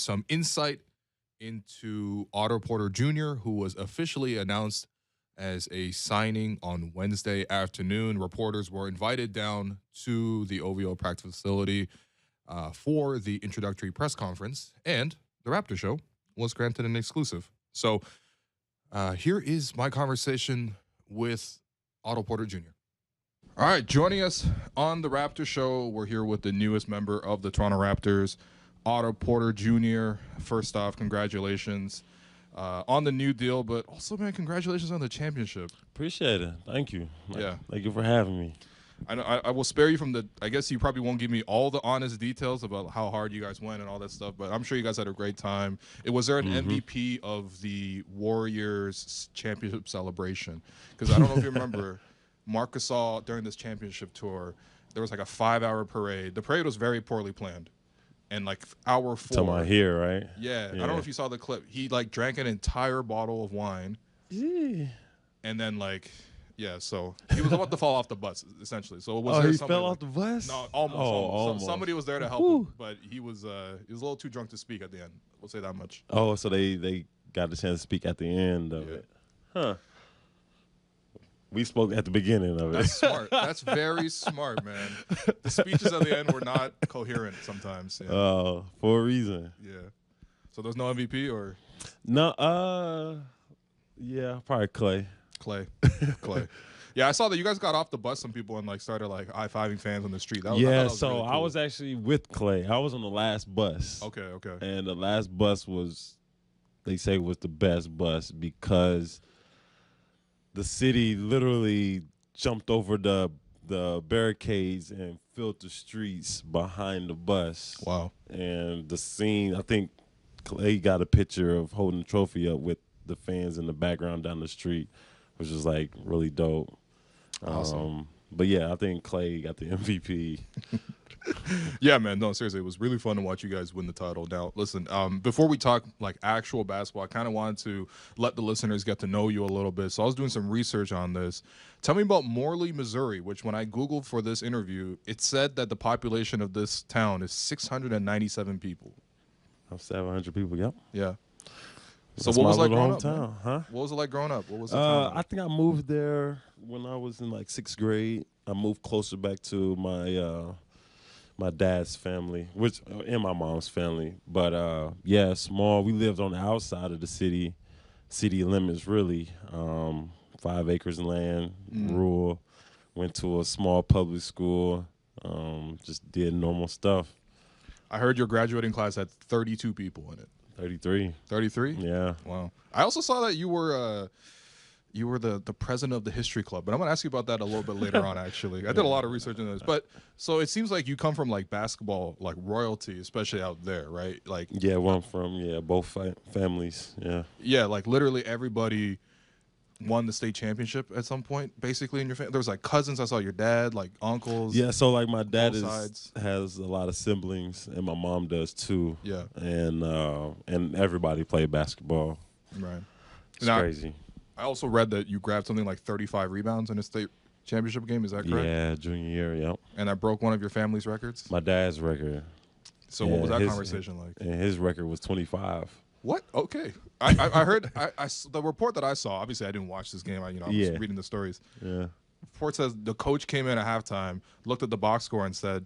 some insight into Otto Porter Jr., who was officially announced as a signing on Wednesday afternoon. Reporters were invited down to the OVO practice facility for the introductory press conference, and the Raptors Show was granted an exclusive. So here is my conversation with Otto Porter Jr. All right, joining us on the Raptors Show, we're here with the newest member of the Toronto Raptors, Otto Porter Jr. First off, congratulations on the new deal, but also, man, congratulations on the championship. Appreciate it. Thank you. Yeah. Thank you for having me. I know I will spare you from I guess you probably won't give me all the honest details about how hard you guys went and all that stuff, but I'm sure you guys had a great time. Was there an MVP of the Warriors championship celebration? Because I don't know if you remember, Marc Gasol, during this championship tour, there was like a 5-hour parade. The parade was very poorly planned. And like hour 4. To my hair, right? Yeah. I don't know if you saw the clip. He like drank an entire bottle of wine. Yeah. And then like, yeah, so he was about to fall off the bus, essentially. So was there he somebody fell off the bus? No, almost. almost. Somebody was there to help him, but he was a little too drunk to speak at the end. We'll say that much. Oh, so they got the chance to speak at the end of it. Huh. We spoke at the beginning of it. That's smart. That's very smart, man. The speeches at the end were not coherent sometimes. Yeah. For a reason. Yeah. So there's no MVP or? No, yeah, probably Clay. Clay. Yeah, I saw that you guys got off the bus, some people, and like started like high-fiving fans on the street. That was really cool. I was actually with Clay. I was on the last bus. Okay. And the last bus was, they say, was the best bus because the city literally jumped over the barricades and filled the streets behind the bus. Wow. And the scene, I think Clay got a picture of holding the trophy up with the fans in the background down the street, which is like really dope. Awesome. But yeah, I think Clay got the MVP. Yeah, man. No, seriously, it was really fun to watch you guys win the title. Now, listen, before we talk like actual basketball, I kind of wanted to let the listeners get to know you a little bit. So I was doing some research on this. Tell me about Morley, Missouri, which when I Googled for this interview, it said that the population of this town is 697 people. 700 people, yep. Yeah. So That's what was my like growing little up? hometown, huh? What was it like growing up? What was the town like? I think I moved there when I was in like 6th grade. I moved closer back to my dad's family, and my mom's family. But yeah, small. We lived on the outside of the city limits, really. 5 acres of land, rural. Went to a small public school. Just did normal stuff. I heard your graduating class had 32 people in it. 33. 33? Yeah. Wow. I also saw that you were the president of the history club, but I'm gonna ask you about that a little bit later on. Actually, I did a lot of research on this, but so it seems like you come from like basketball, like royalty, especially out there, right? Like where I'm from, both families, yeah, like literally everybody won the state championship at some point, basically in your family. There was like cousins. I saw your dad, like uncles. Yeah, so like my dad sides. has a lot of siblings, and my mom does too. Yeah, and everybody played basketball. Right. It's crazy. I also read that you grabbed something like 35 rebounds in a state championship game. Is that correct? Yeah, junior year, yep. And that broke one of your family's records? My dad's record. So what was that conversation like? And his record was 25. What? Okay. I heard the report that I saw. Obviously, I didn't watch this game. I was reading the stories. Yeah. Report says the coach came in at halftime, looked at the box score, and said,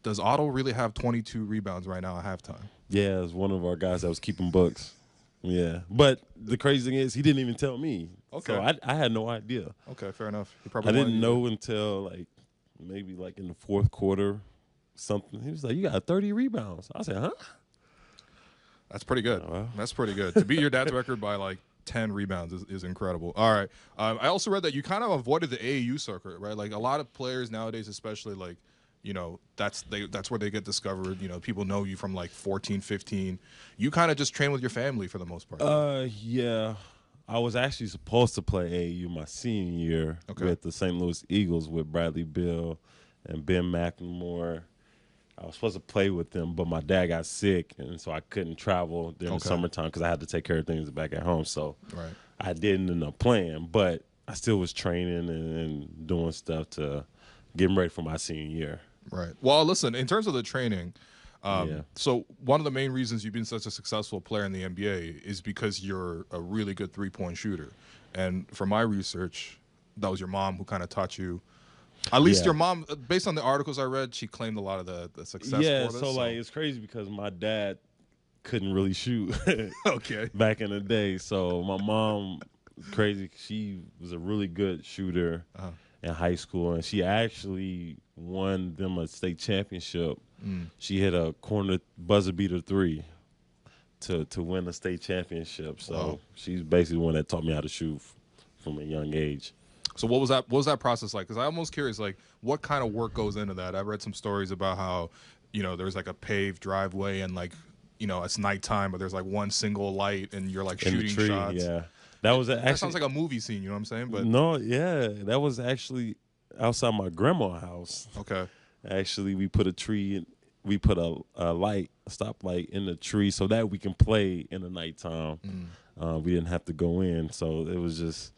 "Does Otto really have 22 rebounds right now at halftime?" Yeah, it's one of our guys that was keeping books. Yeah, but the crazy thing is he didn't even tell me. Okay. So I had no idea. Okay, fair enough. I didn't know until like maybe like in the 4th quarter, something. He was like, "You got 30 rebounds." I said, "Huh?" That's pretty good. That's pretty good. To beat your dad's record by like 10 rebounds is incredible. All right. I also read that you kind of avoided the AAU circuit, right? Like a lot of players nowadays, especially like, that's where they get discovered. People know you from like 14, 15. You kind of just train with your family for the most part. Yeah. I was actually supposed to play AAU my senior year with the St. Louis Eagles with Bradley Beal and Ben McLemore. I was supposed to play with them, but my dad got sick, and so I couldn't travel during the summertime because I had to take care of things back at home. So I didn't end up playing, but I still was training and doing stuff to get ready for my senior year. Right. Well, listen, in terms of the training, Yeah. So one of the main reasons you've been such a successful player in the NBA is because you're a really good 3-point shooter. And from my research, that was your mom who kind of taught you. At least Yeah. your mom, based on the articles I read, she claimed a lot of the success Yeah, for this. so like it's crazy because my dad couldn't really shoot Okay. back in the day. So my mom, crazy, she was a really good shooter Uh-huh. in high school, and she actually won them a state championship. She hit a corner buzzer beater three to win the state championship. So Wow. she's basically the one that taught me how to shoot from a young age. So what was that? What was that process like? Because I'm almost curious, like what kind of work goes into that? I've read some stories about how, there's like a paved driveway and like, it's nighttime, but there's like one single light and you're like In the shooting tree, shots. yeah. That was actually, That sounds like a movie scene. You know what I'm saying? But no, yeah, that was actually outside my grandma's house. okay. Actually, we put a tree, we put a light, a stoplight in the tree so that we can play in the nighttime. We didn't have to go in, so it was just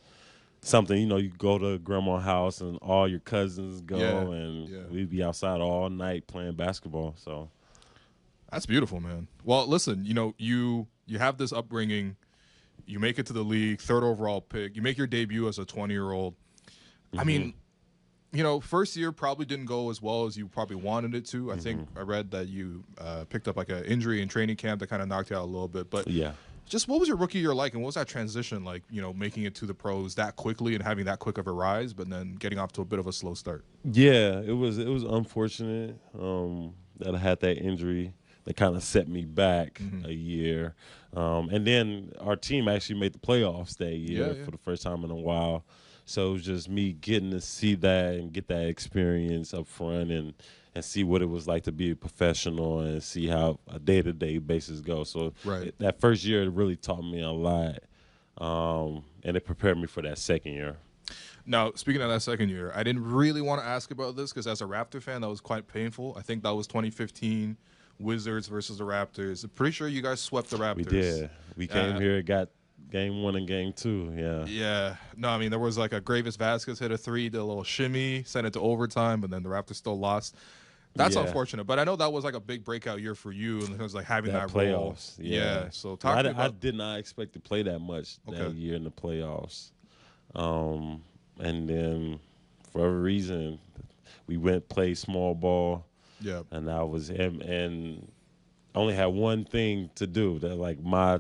something. You go to grandma's house and all your cousins go, Yeah, and yeah. we'd be outside all night playing basketball. So That's beautiful, man. Well, listen, you have this upbringing. You make it to the league, third overall pick. You make your debut as a 20-year-old. I mean, first year probably didn't go as well as you probably wanted it to. I think I read that you picked up like an injury in training camp that kind of knocked you out a little bit. But yeah. just what was your rookie year like, and what was that transition like, making it to the pros that quickly and having that quick of a rise, but then getting off to a bit of a slow start? Yeah, it was unfortunate that I had that injury that kind of set me back a year. And then our team actually made the playoffs that year for the first time in a while. So it was just me getting to see that and get that experience up front and see what it was like to be a professional and see how a day-to-day basis goes. So that first year, it really taught me a lot, and it prepared me for that second year. Now, speaking of that second year, I didn't really want to ask about this because as a Raptor fan, that was quite painful. I think that was 2015 Wizards versus the Raptors. I'm pretty sure you guys swept the Raptors. We did. We came here, got game 1 and game 2, yeah. Yeah. No, I mean, there was like a Gravis Vasquez hit a three, did a little shimmy, sent it to overtime, but then the Raptors still lost. That's unfortunate. But I know that was like a big breakout year for you in terms of like having that playoffs. Role. Yeah. So talk to me about... I did not expect to play that much that year in the playoffs. And then for every reason, we went play small ball. Yeah. And I was and only had one thing to do. That like my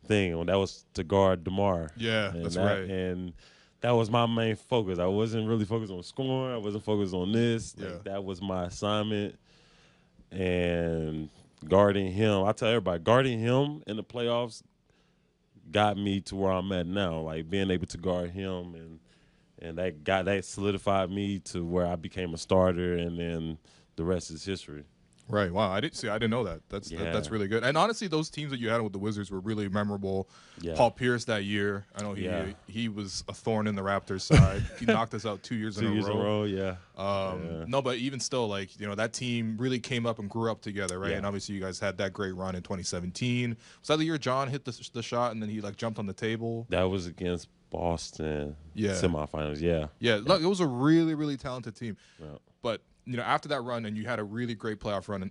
thing, and that was to guard DeMar. Yeah, that's right. And that was my main focus. I wasn't really focused on scoring. I wasn't focused on this. Yeah. Like, that was my assignment. And guarding him, I tell everybody, guarding him in the playoffs got me to where I'm at now. Like being able to guard him and that solidified me to where I became a starter, and then the rest is history. Right. Wow. I didn't know that. That's really good. And honestly, those teams that you had with the Wizards were really memorable. Yeah. Paul Pierce that year. I know he was a thorn in the Raptors' side. He knocked us out 2 years in a row. 2 years in a row. Yeah. No, but even still, like that team really came up and grew up together, right? Yeah. And obviously, you guys had that great run in 2017. Was that the year John hit the shot and then he like jumped on the table? That was against Boston. Semifinals. Yeah. Yeah. Look, it was a really, really talented team. Yeah. But after that run, and you had a really great playoff run,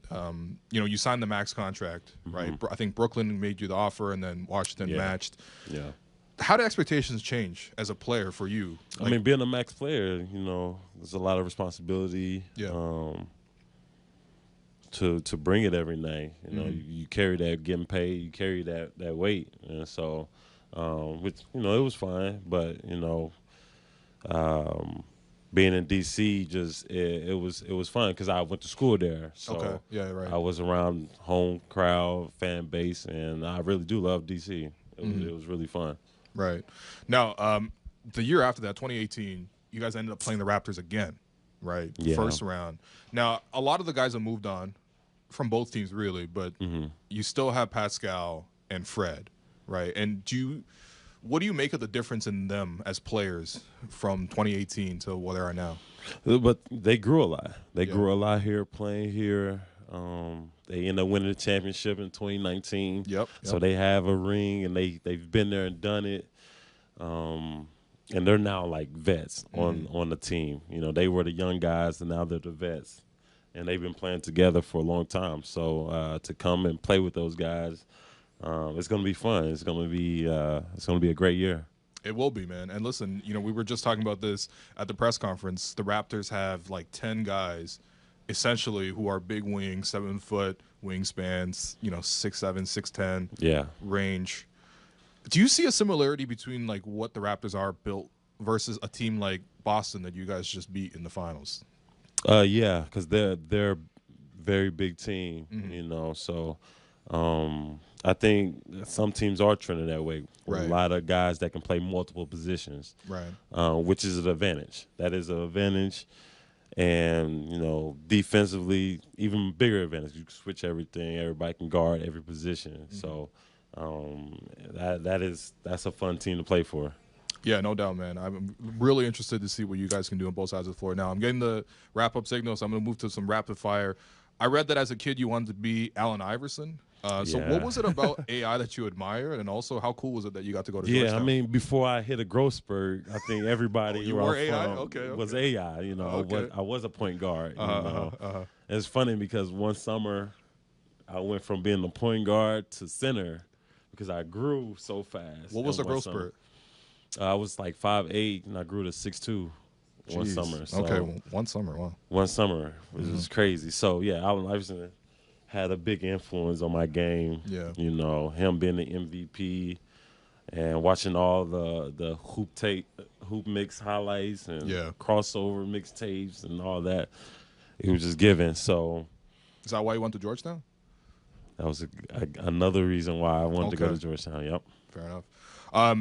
you signed the max contract, right? I think Brooklyn made you the offer, and then Washington matched. Yeah. How did expectations change as a player for you? I mean, being a max player, there's a lot of responsibility. Yeah. To bring it every night, you carry that getting paid, you carry that weight, and so, which it was fine, but being in DC, just it was fun because I went to school there. So I was around home crowd, fan base, and I really do love DC. It was really fun. Right. Now, the year after that, 2018, you guys ended up playing the Raptors again, right? Yeah. First round. Now, a lot of the guys have moved on from both teams, really, but you still have Pascal and Fred, right? And what do you make of the difference in them as players from 2018 to what they are now? But they grew a lot. They grew a lot here, playing here. They ended up winning the championship in 2019. Yep. So they have a ring, and they've been there and done it. And they're now like vets on the team. They were the young guys, and now they're the vets. and they've been playing together for a long time. So to come and play with those guys, it's going to be fun. It's going to be a great year. It will be, man. And listen, we were just talking about this at the press conference. The Raptors have like 10 guys essentially who are big wings, 7-foot wingspans, 6'7", 6'10", Yeah. range. Do you see a similarity between like what the Raptors are built versus a team like Boston that you guys just beat in the finals? Yeah, because they're very big team, So I think some teams are trending that way. Right. A lot of guys that can play multiple positions, Right. which is an advantage. That is an advantage, and defensively, even bigger advantage. You can switch everything. Everybody can guard every position. Mm-hmm. So that's a fun team to play for. Yeah, no doubt, man. I'm really interested to see what you guys can do on both sides of the floor. Now, I'm getting the wrap-up signal, so I'm going to move to some rapid fire. I read that as a kid you wanted to be Allen Iverson. So Yeah. what was it about AI that you admired, and also how cool was it that you got to go to Yeah, Georgetown? I mean, before I hit a growth spurt, I think everybody You where were I'm AI? from Okay. was AI. Okay. I was a point guard. Uh-huh. It's funny because one summer I went from being a point guard to center because I grew so fast. What was the in one growth summer. spurt? I was like 5'8", and I grew to 6'2" one Jeez. summer. So Okay, well, one summer. Wow. one summer, which is crazy. So yeah, Allen Iverson had a big influence on my game. Yeah. Him being the MVP and watching all the hoop mix highlights and crossover mixtapes and all that. It was just given. So Is that why you went to Georgetown? that was another reason why I wanted to go Okay. to Georgetown. Yep. Fair enough. I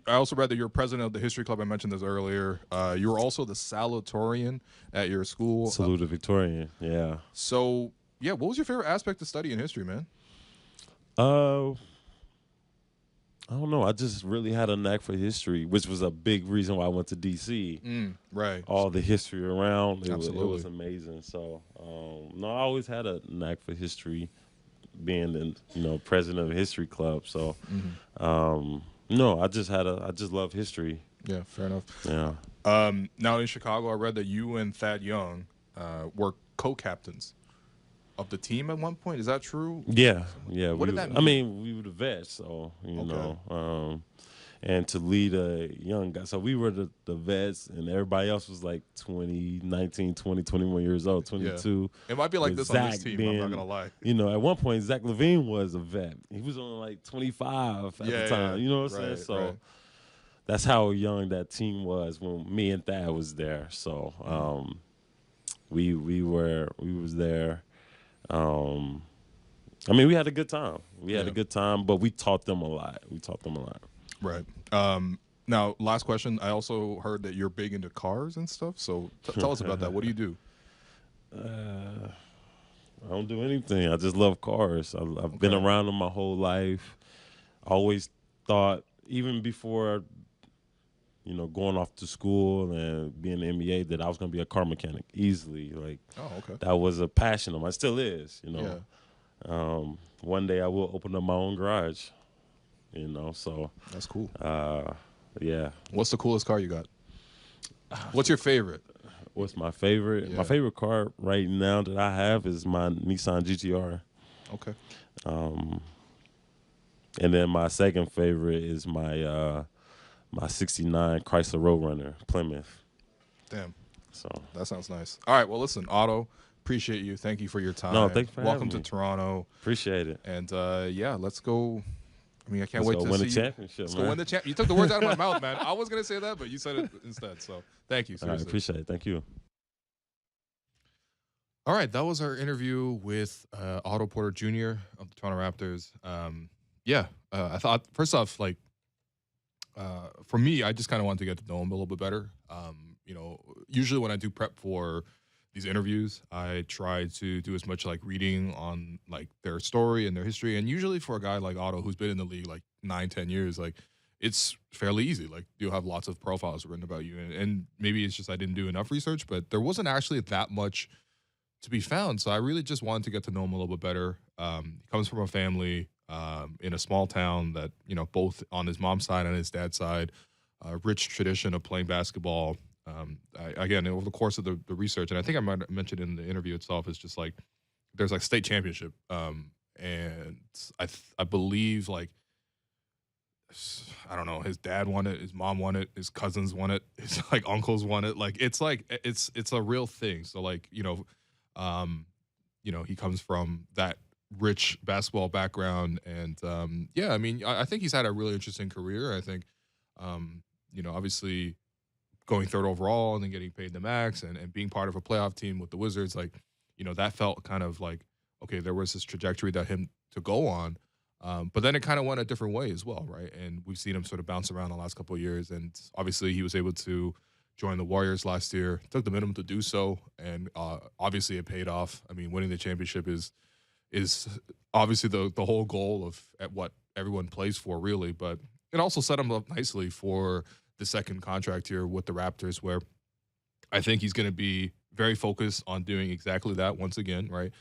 also read that you're president of the history club. I mentioned this earlier. You were also the salutatorian at your school. Salute to Victorian. Yeah. So, yeah, what was your favorite aspect of studying history, man? I don't know. I just really had a knack for history, which was a big reason why I went to D.C. Right. All the history around, it was amazing. So, no, I always had a knack for history, being the president of the history club. So, no, I just love history. Yeah, fair enough. Yeah. Now in Chicago, I read that you and Thad Young were co-captains of the team at one point. Is that true? Yeah. What did that mean? I mean, we were the vets, so and to lead a young guy. So we were the vets, and everybody else was like 20, 19, 20, 21 years old, 22. Yeah. It might be like With this Zach on this team. I'm not gonna lie. At one point, Zach LaVine was a vet. He was only like 25 at the time. You know what I'm saying? So that's how young that team was when me and Thad was there. So we was there. I mean, we had a good time. We had a good time, but we taught them a lot. Right. Now, last question. I also heard that you're big into cars and stuff. So tell us about that. What do you do? I don't do anything. I just love cars. I've been around them my whole life. I always thought, even before, going off to school and being in the NBA, that I was going to be a car mechanic easily. Like, that was a passion of mine. It still is, Yeah. One day I will open up my own garage, so. That's cool. Yeah. What's the coolest car you got? What's your favorite? What's my favorite? Yeah. My favorite car right now that I have is my Nissan GTR. Okay. And then my second favorite is my my '69 Chrysler Roadrunner Plymouth. Damn. So that sounds nice. All right. Well, listen, Otto, appreciate you. Thank you for your time. No, thanks for Welcome having to me. Toronto. Appreciate it. And yeah, let's go. I mean, I can't wait Let's to go win see the you. championship. Let's man. go win the champ. You took the words out of my mouth, man. I was gonna say that, but you said it instead. So thank you. All right, Seriously. appreciate it. Thank you. All right, that was our interview with Otto Porter Jr. of the Toronto Raptors. I thought, first off, like, for me, I just kind of wanted to get to know him a little bit better. Usually when I do prep for these interviews, I try to do as much like reading on like their story and their history. And usually for a guy like Otto, who's been in the league like 9-10 years, like it's fairly easy. Like you'll have lots of profiles written about you, and maybe it's just I didn't do enough research, but there wasn't actually that much to be found. So I really just wanted to get to know him a little bit better. He comes from a family in a small town that, both on his mom's side and his dad's side, rich tradition of playing basketball. Again, over the course of the research, and I think I might have mentioned in the interview itself, is just like there's like state championship, and I believe like I don't know, his dad won it, his mom won it, his cousins won it, his like uncles won it. Like it's a real thing. So like um, he comes from that rich basketball background, and yeah, I mean, I think he's had a really interesting career. I think, obviously going third overall and then getting paid the max and being part of a playoff team with the Wizards, like, that felt kind of like, okay, there was this trajectory that him to go on. But then it kind of went a different way as well, right? And we've seen him sort of bounce around the last couple of years. And obviously he was able to join the Warriors last year, took the minimum to do so. And obviously it paid off. I mean, winning the championship is obviously the whole goal of at what everyone plays for, really. But it also set him up nicely for the second contract here with the Raptors, where I think he's going to be very focused on doing exactly that once again, right?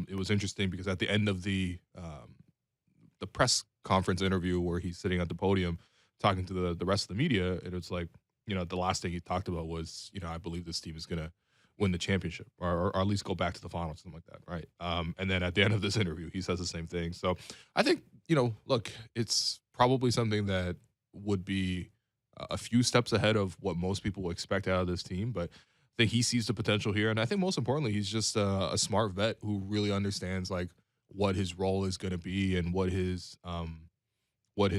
It was interesting because at the end of the press conference interview where he's sitting at the podium talking to the rest of the media, and it's like, the last thing he talked about was, I believe this team is going to win the championship or at least go back to the finals, something like that, right? And then at the end of this interview, he says the same thing. So I think, look, it's probably something that would be a few steps ahead of what most people expect out of this team, but I think he sees the potential here. And I think most importantly, he's just a smart vet who really understands like what his role is going to be and what his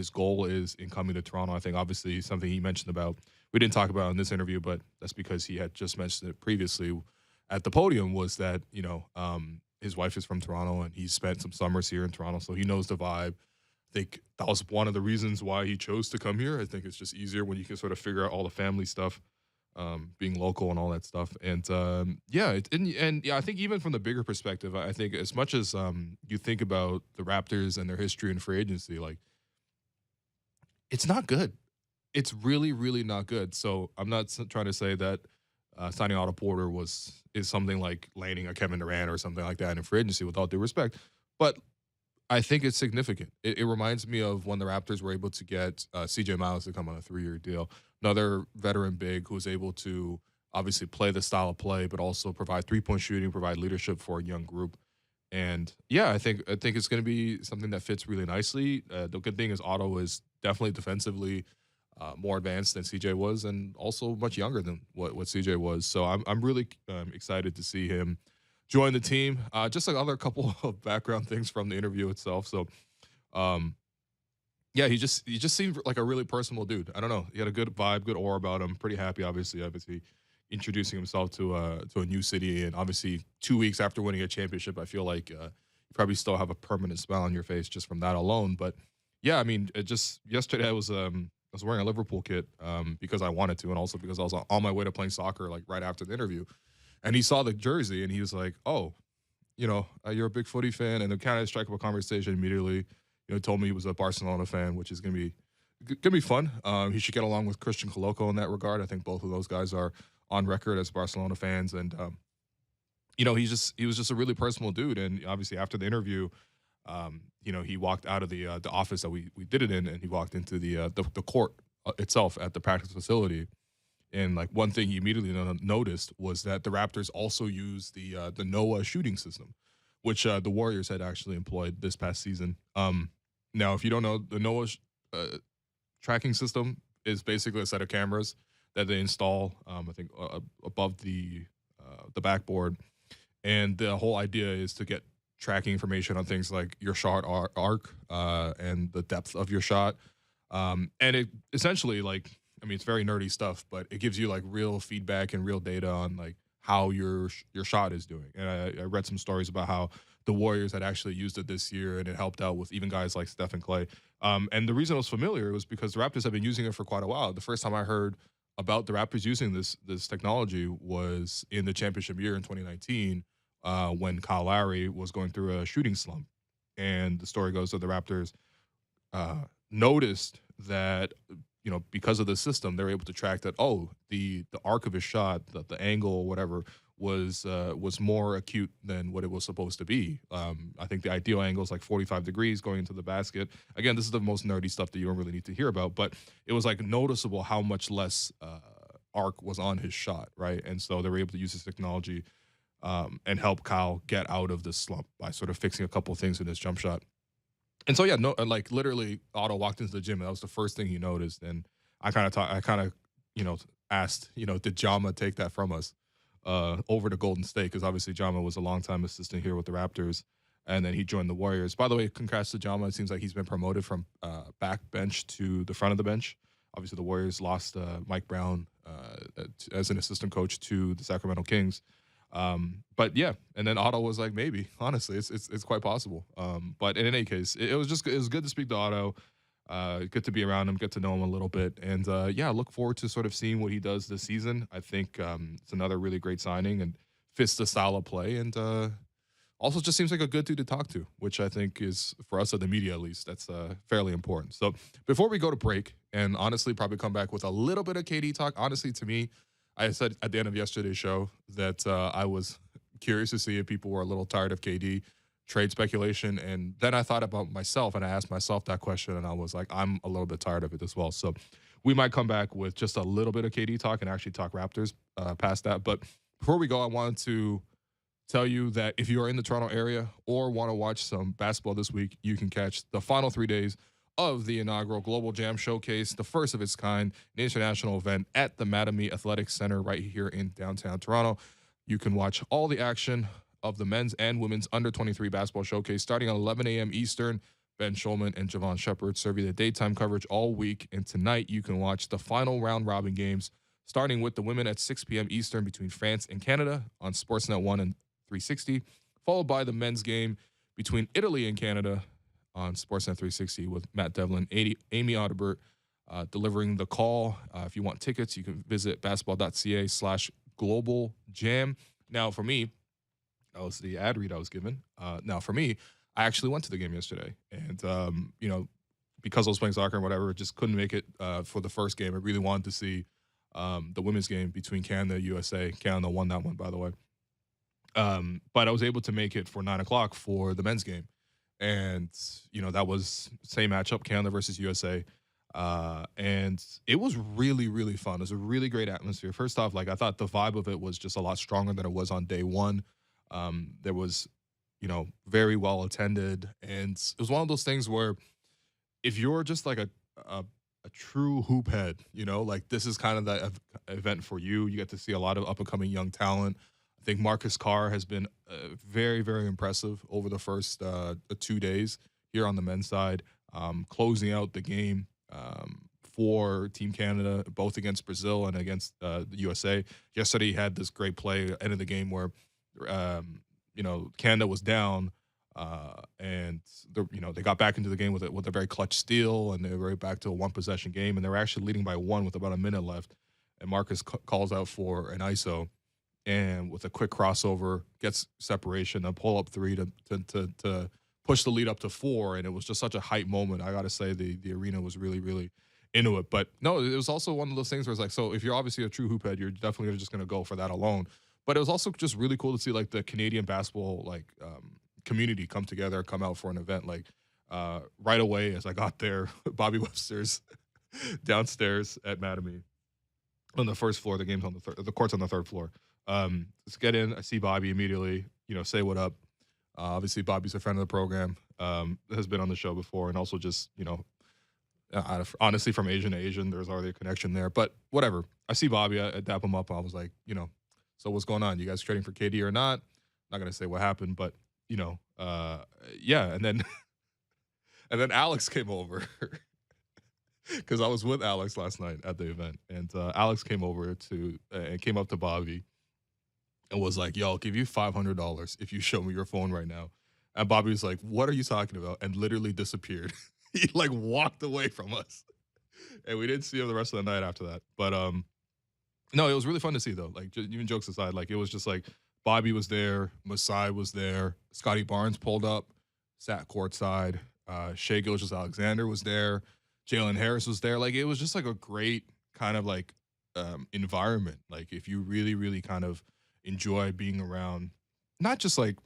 goal is in coming to Toronto. I think obviously something he mentioned about, we didn't talk about in this interview, but that's because he had just mentioned it previously at the podium, was that, his wife is from Toronto and he spent some summers here in Toronto. So he knows the vibe. I think that was one of the reasons why he chose to come here. I think it's just easier when you can sort of figure out all the family stuff, being local and all that stuff. And yeah, I think even from the bigger perspective, I think as much as you think about the Raptors and their history in free agency, like it's not good. It's really, really not good. So I'm not trying to say that signing Otto Porter is something like landing a Kevin Durant or something like that in free agency, with all due respect. But I think it's significant. It reminds me of when the Raptors were able to get CJ Miles to come on a 3-year deal, another veteran big who's able to obviously play the style of play, but also provide 3-point shooting, provide leadership for a young group. And yeah, I think it's going to be something that fits really nicely. The good thing is Otto is definitely defensively more advanced than CJ was, and also much younger than what CJ was. So I'm really excited to see him join the team. Just like other couple of background things from the interview itself. So, yeah, he just seemed like a really personable dude. I don't know. He had a good vibe, good aura about him. Pretty happy, obviously introducing himself to a new city, and obviously 2 weeks after winning a championship, I feel like you probably still have a permanent smile on your face just from that alone. But yeah, I mean, it just yesterday I was wearing a Liverpool kit because I wanted to, and also because I was on my way to playing soccer like right after the interview. And he saw the jersey and he was like, "Oh, you're a big footy fan," and it kind of struck up a conversation immediately. Told me he was a Barcelona fan, which is gonna be fun. He should get along with Christian Coloco in that regard. I think both of those guys are on record as Barcelona fans, and he was just a really personal dude. And obviously after the interview, he walked out of the office that we did it in, and he walked into the court itself at the practice facility. And like one thing he immediately noticed was that the Raptors also use the NOAA shooting system, which the Warriors had actually employed this past season. Now, if you don't know, the NOAA tracking system is basically a set of cameras that they install, I think, above the backboard, and the whole idea is to get tracking information on things like your shot arc and the depth of your shot. And it essentially, like, I mean, it's very nerdy stuff, but it gives you like real feedback and real data on like how your shot is doing. And I read some stories about how the Warriors had actually used it this year, and it helped out with even guys like Steph and Clay. And the reason it was familiar was because the Raptors have been using it for quite a while. The first time I heard about the Raptors using this technology was in the championship year in 2019, when Kyle Lowry was going through a shooting slump. And the story goes that the Raptors noticed that, because of the system, they're able to track that, oh, the arc of his shot, the angle or whatever was more acute than what it was supposed to be. I think the ideal angle is like 45 degrees going into the basket. Again, this is the most nerdy stuff that you don't really need to hear about, but it was like noticeable how much less arc was on his shot, right? And so they were able to use this technology and help Kyle get out of this slump by sort of fixing a couple of things in his jump shot. And so yeah, no, like literally, Otto walked into the gym, and that was the first thing he noticed. And I kind of, you know, asked, did Jama take that from us over to Golden State? Because obviously Jama was a longtime assistant here with the Raptors, and then he joined the Warriors. By the way, congrats to Jama. It seems like he's been promoted from back bench to the front of the bench. Obviously, the Warriors lost Mike Brown as an assistant coach to the Sacramento Kings. But yeah, and then Otto was like, maybe, honestly, it's quite possible. But in any case, it was good to speak to Otto. Good to be around him, get to know him a little bit, and yeah, look forward to sort of seeing what he does this season. I think it's another really great signing and fits the style of play, and also just seems like a good dude to talk to, which I think is, for us at the media at least, that's fairly important. So before we go to break, and honestly probably come back with a little bit of KD talk, honestly, to me, I said at the end of yesterday's show that I was curious to see if people were a little tired of KD trade speculation. And then I thought about myself, and I asked myself that question, and I was like, I'm a little bit tired of it as well. So we might come back with just a little bit of KD talk and actually talk Raptors past that. But before we go, I wanted to tell you that if you are in the Toronto area or want to watch some basketball this week, you can catch the final 3 days of the inaugural Global Jam Showcase, the first of its kind, an international event at the Mattamy Athletic Center right here in downtown Toronto. You can watch all the action of the men's and women's under-23 basketball showcase starting at 11 a.m. Eastern. Ben Schulman and Javon Shepard serve you the daytime coverage all week. And tonight you can watch the final round-robin games, starting with the women at 6 p.m. Eastern between France and Canada on Sportsnet 1 and 360, followed by the men's game between Italy and Canada on Sportsnet 360 with Matt Devlin, Amy Audibert delivering the call. If you want tickets, you can visit basketball.ca/global jam. Now, for me, that was the ad read I was given. Now, for me, I actually went to the game yesterday. And, because I was playing soccer and whatever, just couldn't make it for the first game. I really wanted to see the women's game between Canada and USA. Canada won that one, by the way. But I was able to make it for 9 o'clock for the men's game. And, that was same matchup, Canada versus USA. And it was really, really fun. It was a really great atmosphere. First off, I thought the vibe of it was just a lot stronger than it was on day one. There was, very well attended. And it was one of those things where if you're just like a true hoop head, this is kind of the event for you. You get to see a lot of up and coming young talent. I think Marcus Carr has been very, very impressive over the first 2 days here on the men's side, closing out the game for Team Canada, both against Brazil and against the USA. Yesterday, he had this great play end of the game where, Canada was down, and they got back into the game with a very clutch steal, and they were right back to a one possession game, and they were actually leading by one with about a minute left. And Marcus calls out for an ISO. And with a quick crossover, gets separation, a pull-up three to push the lead up to 4. And it was just such a hype moment. I got to say the arena was really, really into it. But no, it was also one of those things where it's like, so if you're obviously a true hoop head, you're definitely just going to go for that alone. But it was also just really cool to see the Canadian basketball community come together, come out for an event. Right away as I got there, Bobby Webster's downstairs at Mattamy on the first floor. The game's on the court's on the third floor. Let's get in. I see Bobby immediately, say what up. Obviously, Bobby's a friend of the program, has been on the show before, and also just, honestly, from Asian to Asian, there's already a connection there. But whatever. I see Bobby. I dap him up. I was like, so what's going on? You guys trading for KD or not? Not going to say what happened, but, yeah. And then, and then Alex came over. Because I was with Alex last night at the event, and Alex came over and came up to Bobby and was like, yo, I'll give you $500 if you show me your phone right now. And Bobby was like, what are you talking about? And literally disappeared. He walked away from us. And we didn't see him the rest of the night after that. But no, it was really fun to see though. Even jokes aside, it was just Bobby was there, Masai was there, Scotty Barnes pulled up, sat courtside, Shai Gilgeous-Alexander was there, Jalen Harris was there. It was just a great kind of environment. If you really, really kind of enjoy being around, not just like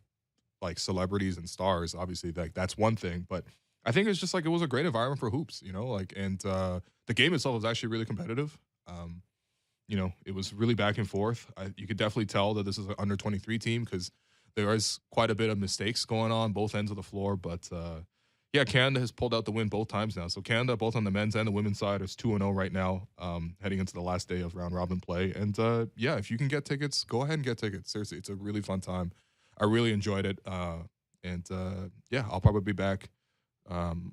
celebrities and stars, obviously that's one thing, but I think it's just it was a great environment for hoops, and the game itself was actually really competitive. it was really back and forth. You could definitely tell that this is an under 23 team because there is quite a bit of mistakes going on both ends of the floor. But yeah, Canada has pulled out the win both times now. So Canada, both on the men's and the women's side, is 2-0 right now, heading into the last day of round robin play. And yeah, if you can get tickets, go ahead and get tickets. Seriously, it's a really fun time. I really enjoyed it. And yeah, I'll probably be back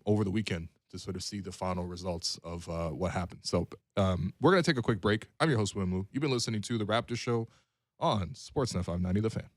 over the weekend to sort of see the final results of what happened. So we're going to take a quick break. I'm your host, Wimu. You've been listening to The Raptors Show on Sportsnet 590 The Fan.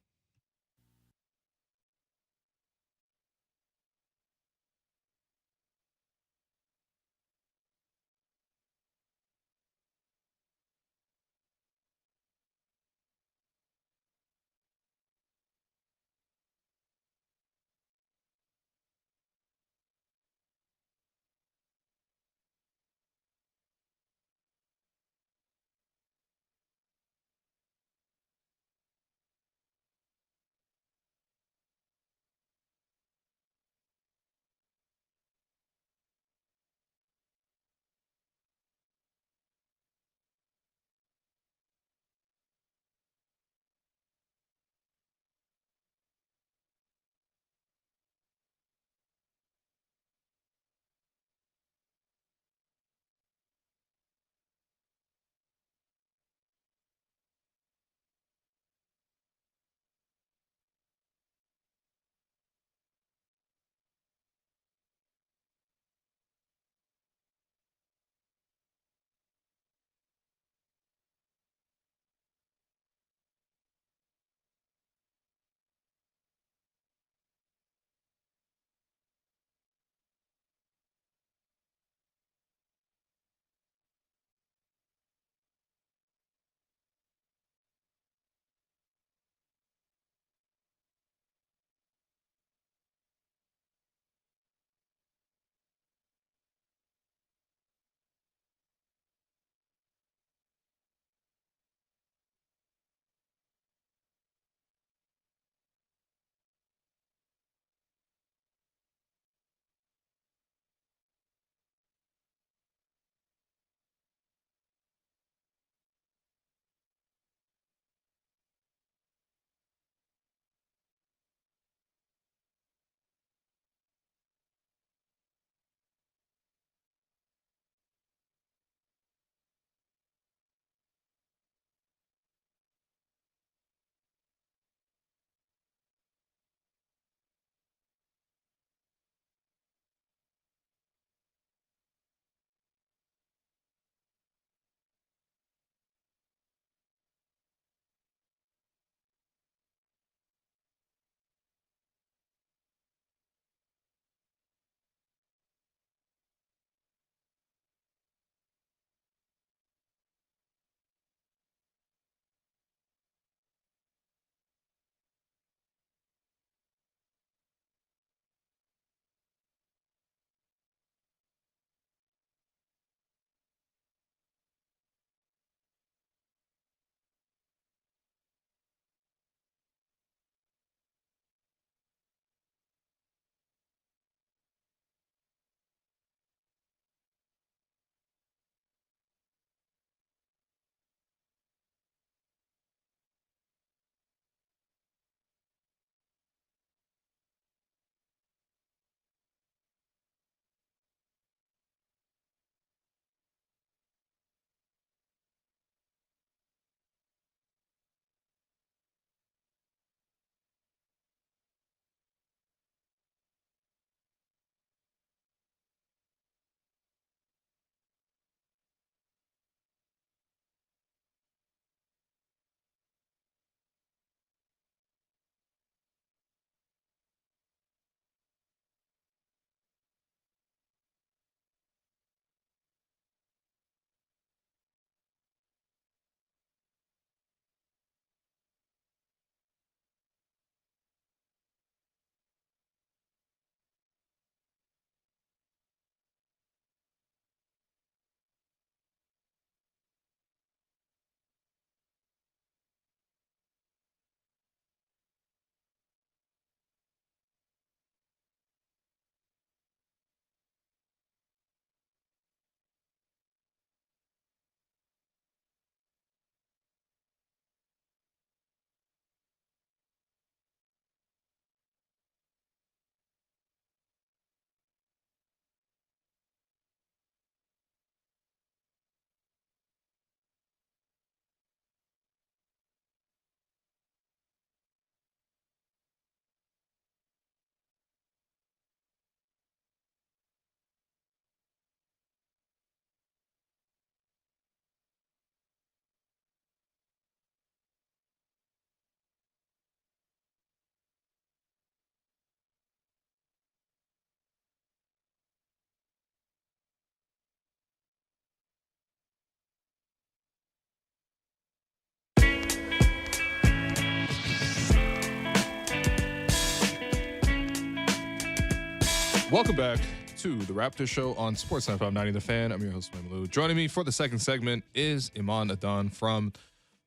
Welcome back to the Raptors Show on Sportsnet 590 The Fan. I'm your host, Mamalou. Joining me for the second segment is Iman Adan from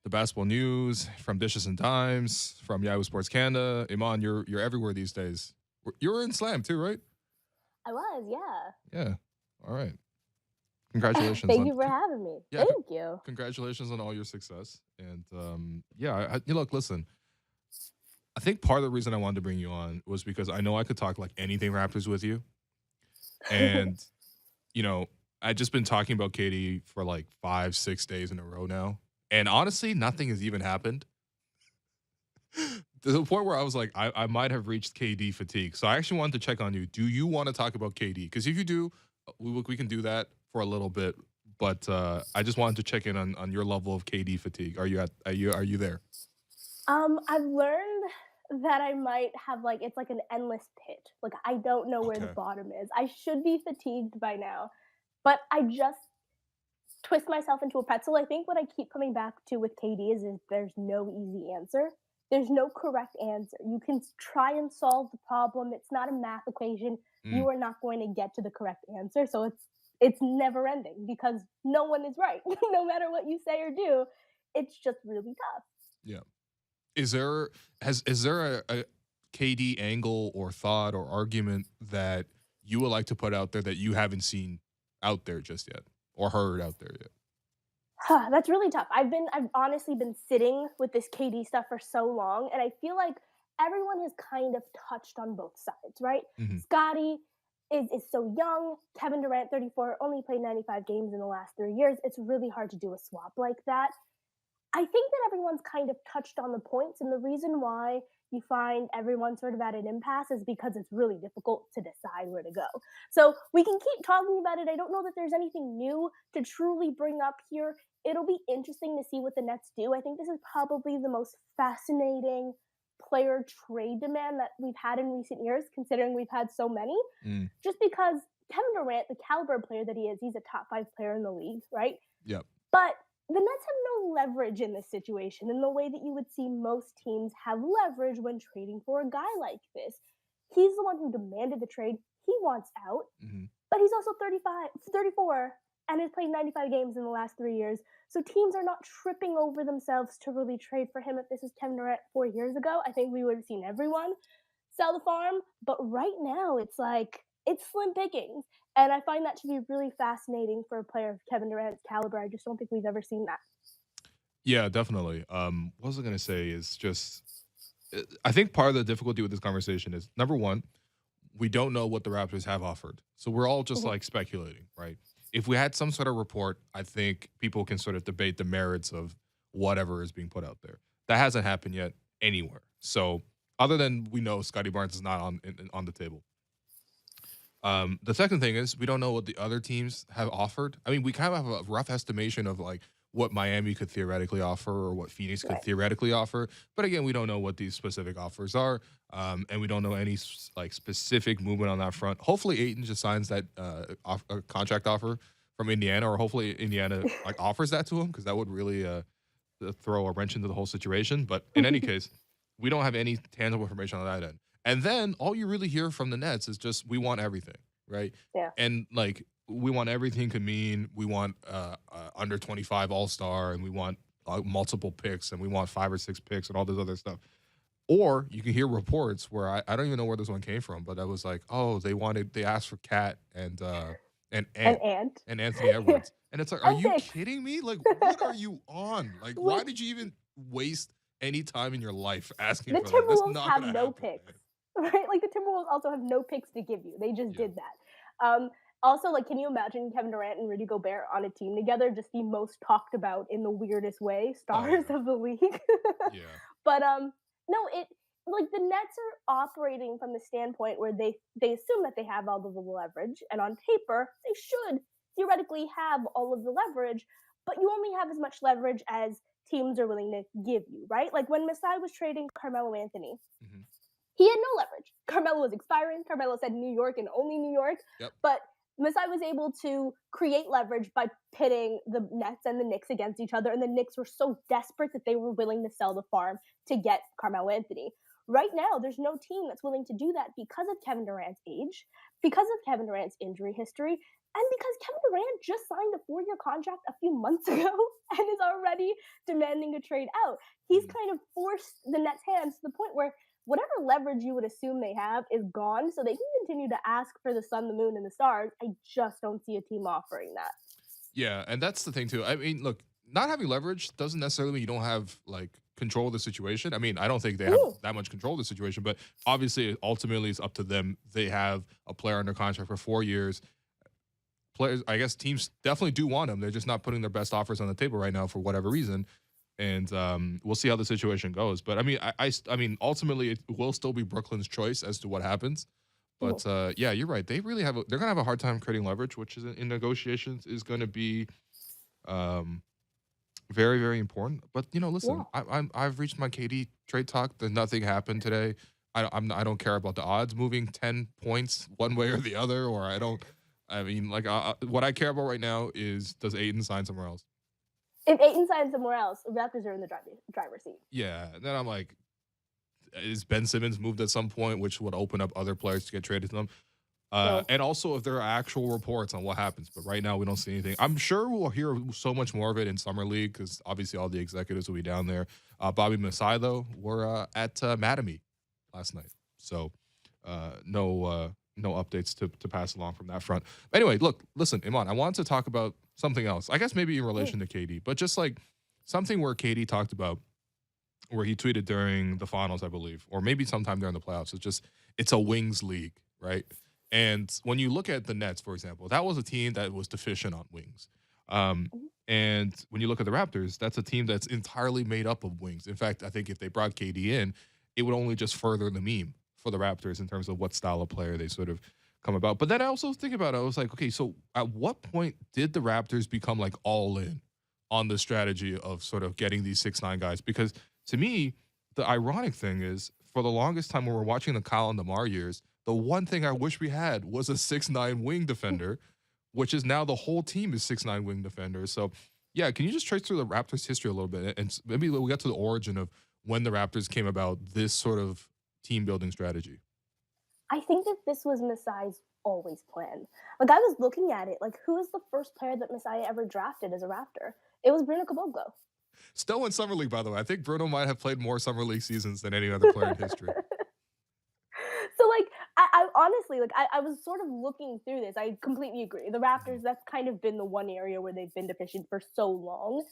the Basketball News, from Dishes and Dimes, from Yahoo Sports Canada. Iman, you're everywhere these days. You were in Slam too, right? I was, yeah. Yeah. All right. Congratulations. Thank you for having me. Yeah, Thank you. Congratulations on all your success. And look, listen. I think part of the reason I wanted to bring you on was because I know I could talk like anything Raptors with you. And, I've just been talking about KD for like 5-6 days in a row now. And honestly, nothing has even happened. To the point where I was like, I might have reached KD fatigue. So I actually wanted to check on you. Do you want to talk about KD? Because if you do, we can do that for a little bit. But I just wanted to check in on your level of KD fatigue. Are you there? I've learned that I might have it's like an endless pit. Like I don't know where the bottom is. I should be fatigued by now, but I just twist myself into a pretzel. I think what I keep coming back to with KD is there's no easy answer. There's no correct answer. You can try and solve the problem. It's not a math equation. You are not going to get to the correct answer. So it's never ending because no one is right. No matter what you say or do, it's just really tough. Yeah. Is there a KD angle or thought or argument that you would like to put out there that you haven't seen out there just yet or heard out there yet? That's really tough. I've honestly been sitting with this KD stuff for so long, and I feel like everyone has kind of touched on both sides, right? Mm-hmm. Scotty is so young. Kevin Durant, 34, only played 95 games in the last 3 years. It's really hard to do a swap like that. I think that everyone's kind of touched on the points, and the reason why you find everyone sort of at an impasse is because it's really difficult to decide where to go. So we can keep talking about it. I don't know that there's anything new to truly bring up here. It'll be interesting to see what the Nets do. I think this is probably the most fascinating player trade demand that we've had in recent years, considering we've had so many. Just because Kevin Durant, the caliber player that he is, he's a top 5 player in the league, right? Yep. But the Nets have no leverage in this situation in the way that you would see most teams have leverage when trading for a guy like this. He's the one who demanded the trade. He wants out, but he's also 34, and has played 95 games in the last 3 years. So teams are not tripping over themselves to really trade for him. If this was Kevin Durant 4 years ago, I think we would have seen everyone sell the farm. But right now, it's slim pickings. And I find that to be really fascinating for a player of Kevin Durant's caliber. I just don't think we've ever seen that. Yeah, definitely. What was I going to say is just, I think part of the difficulty with this conversation is, number one, we don't know what the Raptors have offered. So we're all just like speculating, right? If we had some sort of report, I think people can sort of debate the merits of whatever is being put out there. That hasn't happened yet anywhere. So other than we know Scotty Barnes is not on the table. The second thing is we don't know what the other teams have offered. I mean, we kind of have a rough estimation of like what Miami could theoretically offer or what Phoenix could theoretically offer. But again, we don't know what these specific offers are. And we don't know any like specific movement on that front. Hopefully Ayton just signs that a contract offer from Indiana, or hopefully Indiana like offers that to him, because that would really throw a wrench into the whole situation. But in any case, we don't have any tangible information on that end. And then all you really hear from the Nets is just, we want everything, right? Yeah. And like, we want everything could mean we want under 25 all-star, and we want multiple picks, and we want 5 or 6 picks and all this other stuff. Or you can hear reports where I don't even know where this one came from, but that was like, oh, they asked for Cat and Anthony Edwards. And it's like, are you kidding me? Like, what are you on? Like, why did you even waste any time in your life asking for that? The Timberwolves have no picks, right? Like, the Timberwolves also have no picks to give you. They just did that. Also, like, can you imagine Kevin Durant and Rudy Gobert on a team together? Just the most talked about in the weirdest way stars of the league. But no, like, the Nets are operating from the standpoint where they assume that they have all of the leverage, and on paper they should theoretically have all of the leverage, but you only have as much leverage as teams are willing to give you, right? Like when Masai was trading Carmelo Anthony, he had no leverage. Carmelo was expiring. Carmelo said New York and only New York. But Masai was able to create leverage by pitting the Nets and the Knicks against each other, and the Knicks were so desperate that they were willing to sell the farm to get Carmelo Anthony. Right now, there's no team that's willing to do that because of Kevin Durant's age, because of Kevin Durant's injury history, and because Kevin Durant just signed a 4-year contract a few months ago and is already demanding a trade out. He's kind of forced the Nets' hands to the point where whatever leverage you would assume they have is gone, so they can continue to ask for the sun, the moon, and the stars. I just don't see a team offering that. Yeah, and that's the thing too. I mean, look, not having leverage doesn't necessarily mean you don't have like control of the situation. I mean, I don't think they have Ooh, that much control of the situation, but obviously, ultimately, it's up to them. They have a player under contract for 4 years. Players, I guess, teams definitely do want him. They're just not putting their best offers on the table right now for whatever reason. And we'll see how the situation goes. But I mean, I mean, ultimately, it will still be Brooklyn's choice as to what happens. ooh, But yeah, you're right. They really have. They're gonna have a hard time creating leverage, which is in negotiations is going to be um, very, very important. But yeah. listen, I've reached my KD trade talk. That nothing happened today. I don't care about the odds moving 10 points one way or the other, or I don't. I mean, like what I care about right now is does Aiden sign somewhere else? If Aiton signs somewhere else, the Raptors are in the driver's seat. Yeah. And then I'm like, is Ben Simmons moved at some point, which would open up other players to get traded to them? So And also if there are actual reports on what happens. But right now we don't see anything. I'm sure we'll hear so much more of it in Summer League because obviously all the executives will be down there. Bobby Masai, though, were at Mattamy last night. So no updates to pass along from that front. But anyway, look, listen, Iman, I wanted to talk about something else. I guess maybe in relation to KD, but just like something where KD talked about where he tweeted during the finals, I believe, or maybe sometime during the playoffs. It's a wings league, right? And when you look at the Nets, for example, that was a team that was deficient on wings. Um, and when you look at the Raptors, that's a team that's entirely made up of wings. In fact, I think if they brought KD in, it would only just further the meme for the Raptors in terms of what style of player they sort of come about. But then I also think about it, I was like, okay, so at what point did the Raptors become like all in on the strategy of sort of getting these 6'9" guys? Because to me, the ironic thing is, for the longest time when we're watching the Kyle and DeMar years, the one thing I wish we had was a 6'9" wing defender, which is now the whole team is 6'9" wing defenders. So, yeah, can you just trace through the Raptors' history a little bit, and maybe we'll get to the origin of when the Raptors came about this sort of team building strategy? I think that this was Masai's always plan. Like I was looking at it, like who is the first player that Masai ever drafted as a Raptor? It was Bruno Caboclo. Still in summer league, by the way. I think Bruno might have played more summer league seasons than any other player in history. So like I honestly like I was sort of looking through this. I completely agree. The Raptors, that's kind of been the one area where they've been deficient for so long.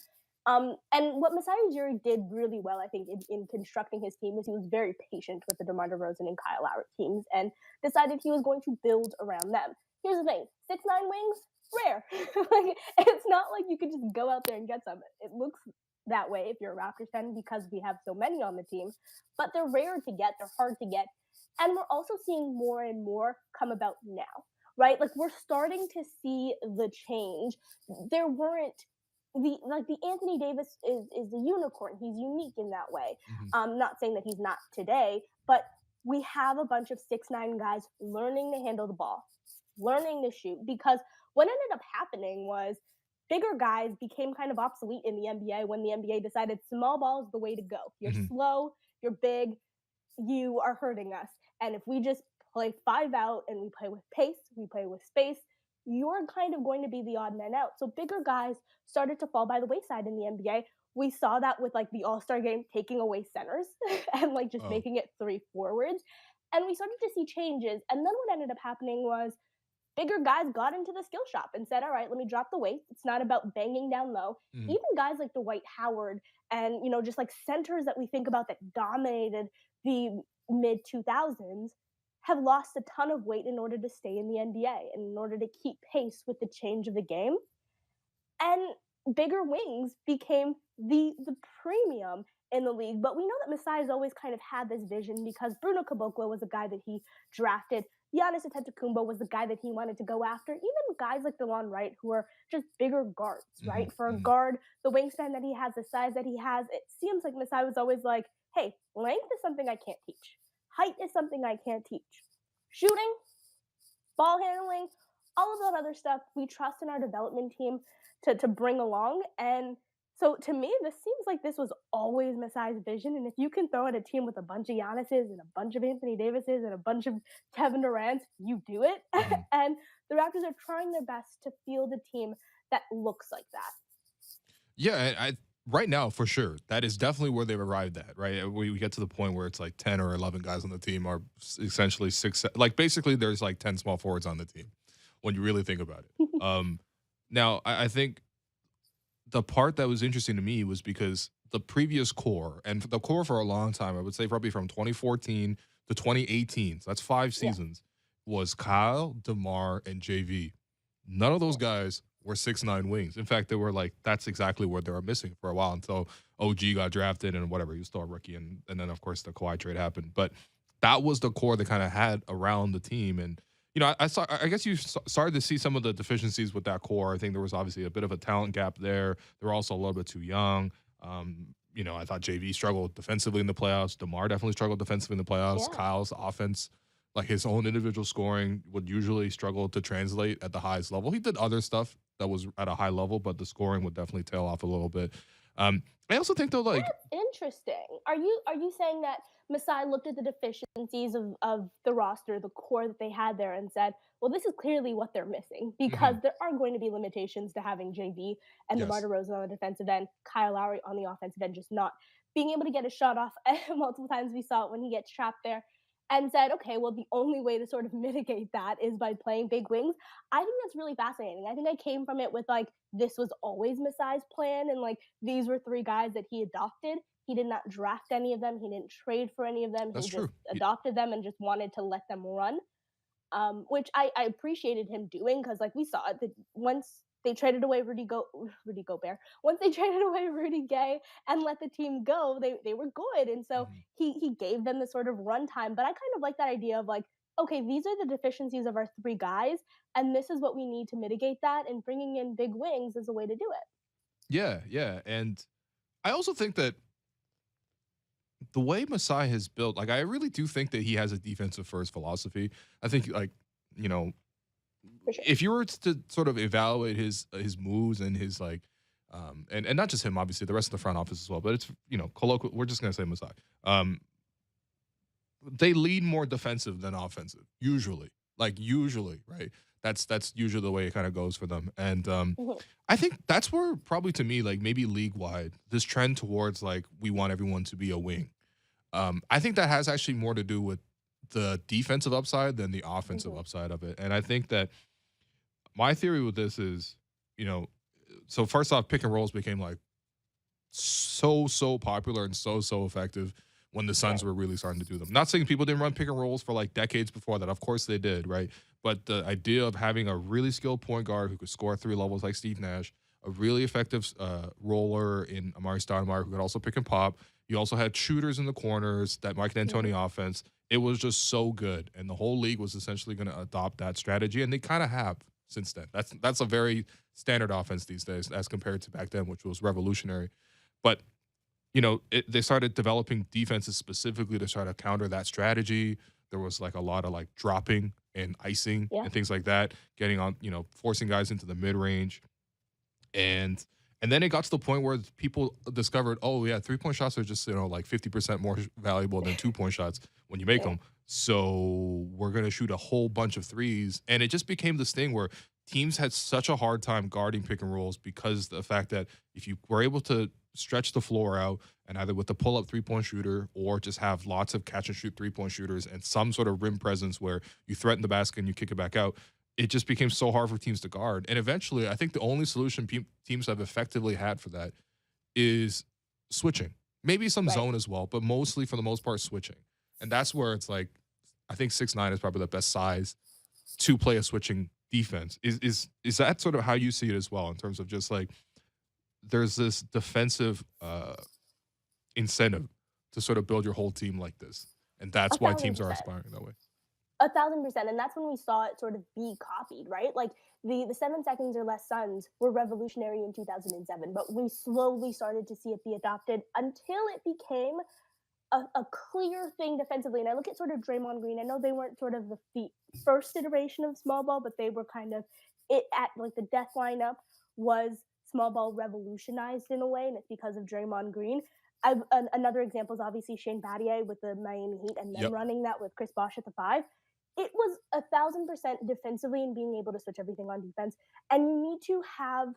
And what Masai Ujiri did really well, I think, in constructing his team is he was very patient with the DeMar DeRozan and Kyle Lowry teams and decided he was going to build around them. Here's the thing: 6'9" wings, rare. Like it's not like you could just go out there and get some. It looks that way if you're a Raptors fan because we have so many on the team, but they're rare to get. They're hard to get, and we're also seeing more and more come about now, right? Like we're starting to see the change. There weren't the Anthony Davis is a unicorn. He's unique in that way. Mhm. Not saying that he's not today, but we have a bunch of 6'9" guys learning to handle the ball, learning to shoot. Because what ended up happening was bigger guys became kind of obsolete in the NBA when the NBA decided small ball is the way to go. You're Mhm. slow, you're big, you are hurting us. And if we just play 5 out and we play with pace, we play with space, you're kind of going to be the odd man out. So bigger guys started to fall by the wayside in the NBA. We saw that with like the All-Star game taking away centers and like just Oh, making it 3 forwards. And we started to see changes. And then what ended up happening was bigger guys got into the skill shop and said, all right, let me drop the weight. It's not about banging down low. mhm. Even guys like Dwight Howard and, just like centers that we think about that dominated the mid 2000s have lost a ton of weight in order to stay in the NBA and in order to keep pace with the change of the game. And bigger wings became the premium in the league. But we know that Masai has always kind of had this vision because Bruno Caboclo was a guy that he drafted. Giannis Antetokounmpo was the guy that he wanted to go after. Even guys like DeLon Wright, who are just bigger guards, Mhm. right? For a Mhm. guard, the wingspan that he has, the size that he has, it seems like Masai was always like, hey, length is something I can't teach. Height is something I can't teach. Shooting, ball handling, all of that other stuff we trust in our development team to bring along. And So to me, this seems like this was always Masai's vision. And if you can throw in a team with a bunch of Giannis's and a bunch of Anthony Davises and a bunch of Kevin Durant's, you do it. Mhm. And the Raptors are trying their best to field a team that looks like that. Yeah, right now for sure that is definitely where they've arrived at. Right, we get to the point where it's like 10 or 11 guys on the team are essentially six. Like basically, there's like 10 small forwards on the team when you really think about it. Now I think the part that was interesting to me was because the previous core and the core for a long time, I would say probably from 2014 to 2018, so that's five Yeah. seasons, was Kyle, DeMar, and JV. None of those Yeah. guys were 6'9" wings. In fact, they were like, that's exactly what they were missing for a while until OG got drafted and whatever. He was still a rookie. And then, of course, the Kawhi trade happened. But that was the core they kind of had around the team. And, I guess you started to see some of the deficiencies with that core. I think there was obviously a bit of a talent gap there. They were also a little bit too young. I thought JV struggled defensively in the playoffs. DeMar definitely struggled defensively in the playoffs. Yeah. Kyle's offense, like his own individual scoring, would usually struggle to translate at the highest level. He did other stuff that was at a high level, but the scoring would definitely tail off a little bit. I also think though, like, That's interesting. Are you saying that Masai looked at the deficiencies of the roster, the core that they had there, and said, "Well, this is clearly what they're missing because mhm, there are going to be limitations to having JV and DeMar yes, DeRozan on the defensive end, Kyle Lowry on the offensive end, just not being able to get a shot off multiple times. We saw it when he gets trapped there." And said, okay, well, the only way to sort of mitigate that is by playing big wings. I think that's really fascinating. I think I came from it with like, this was always Masai's plan, and like, these were three guys that he adopted. He did not draft any of them. He didn't trade for any of them. that's He just true. adopted them and just wanted to let them run, which I appreciated him doing because, like we saw, that once they traded away Rudy Gobert, once they traded away Rudy Gay and let the team go, they were good, and so Mhm. he gave them the sort of runtime. But I kind of like that idea of like, okay, these are the deficiencies of our three guys, and this is what we need to mitigate that, and bringing in big wings is a way to do it. Yeah, yeah, and I also think that the way Masai has built, like, I really do think that he has a defensive first philosophy. I think, like, you know, For sure. if you were to sort of evaluate his moves and his like, and not just him, obviously the rest of the front office as well, but it's colloquial. We're just gonna say Masai. Um, they lean more defensive than offensive, usually. Like usually, right? That's usually the way it kind of goes for them. And Mhm. I think that's where probably to me, like maybe league wide, this trend towards like we want everyone to be a wing. I think that has actually more to do with the defensive upside than the offensive Mhm. upside of it. And I think that my theory with this is, you know, so first off, pick and rolls became like so popular and so effective when the Suns Right. were really starting to do them. Not saying people didn't run pick and rolls for like decades before that. Of course they did, right? But the idea of having a really skilled point guard who could score 3 levels like Steve Nash, a really effective roller in Amari Stoudemire who could also pick and pop. You also had shooters in the corners, that Mike D'Antoni Mhm. offense. It was just so good, and the whole league was essentially going to adopt that strategy, and they kind of have since then. That's a very standard offense these days as compared to back then, which was revolutionary. But they started developing defenses specifically to try to counter that strategy. There was like a lot of like dropping and icing Yeah. and things like that, getting on, forcing guys into the mid range. And then it got to the point where people discovered, oh yeah, 3-point shots are just, like 50% more valuable than 2-point shots when you make Yeah. them. So we're going to shoot a whole bunch of threes. And it just became this thing where teams had such a hard time guarding pick and rolls because the fact that if you were able to stretch the floor out and either with the pull up 3-point shooter or just have lots of catch and shoot 3-point shooters and some sort of rim presence where you threaten the basket and you kick it back out, it just became so hard for teams to guard. And eventually, I think the only solution teams have effectively had for that is switching. Maybe some Right. zone as well, but mostly for the most part, switching. And that's where it's like, I think 6'9" is probably the best size to play a switching defense. Is that sort of how you see it as well in terms of just like there's this defensive incentive to sort of build your whole team like this, and A that's why thousand teams are percent. aspiring that way. 1,000%, and that's when we saw it sort of be copied, right? Like the 7 seconds or less Suns were revolutionary in 2007, but we slowly started to see it be adopted until it became a clear thing defensively. And I look at sort of Draymond Green. I know they weren't sort of the first iteration of small ball, but they were kind of it at like the death lineup was small ball revolutionized in a way, and it's because of Draymond Green. Another example is obviously Shane Battier with the Miami Heat and then running that with Chris Bosh at the 5. It was 1,000% defensively and being able to switch everything on defense. And you need to have.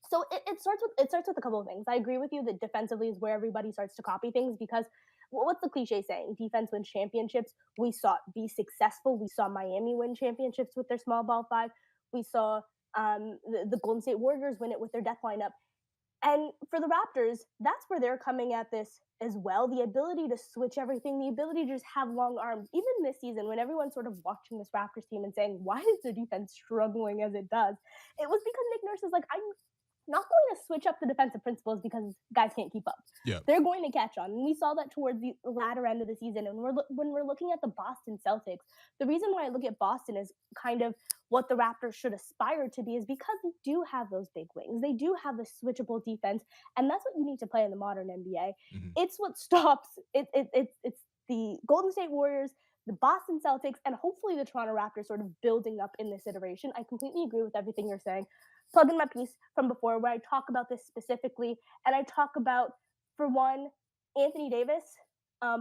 So it starts with a couple of things. I agree with you that defensively is where everybody starts to copy things because what's the cliche saying? Defense wins championships. We saw it be successful. We saw Miami win championships with their small ball 5. We saw the Golden State Warriors win it with their death lineup. And for the Raptors, that's where they're coming at this as well. The ability to switch everything, the ability to just have long arms. Even this season, when everyone's sort of watching this Raptors team and saying, why is their defense struggling as it does? It was because Nick Nurse is like, I'm not going to switch up the defensive principles because guys can't keep up. Yeah. They're going to catch on. And we saw that towards the latter end of the season. And when we're looking at the Boston Celtics, the reason why I look at Boston as kind of what the Raptors should aspire to be is because they do have those big wings. They do have a switchable defense. And that's what you need to play in the modern NBA. Mm-hmm. It's what stops it's the Golden State Warriors, the Boston Celtics, and hopefully the Toronto Raptors sort of building up in this iteration. I completely agree with everything you're saying. Plug in my piece from before where I talk about this specifically, and I talk about, for one, Anthony Davis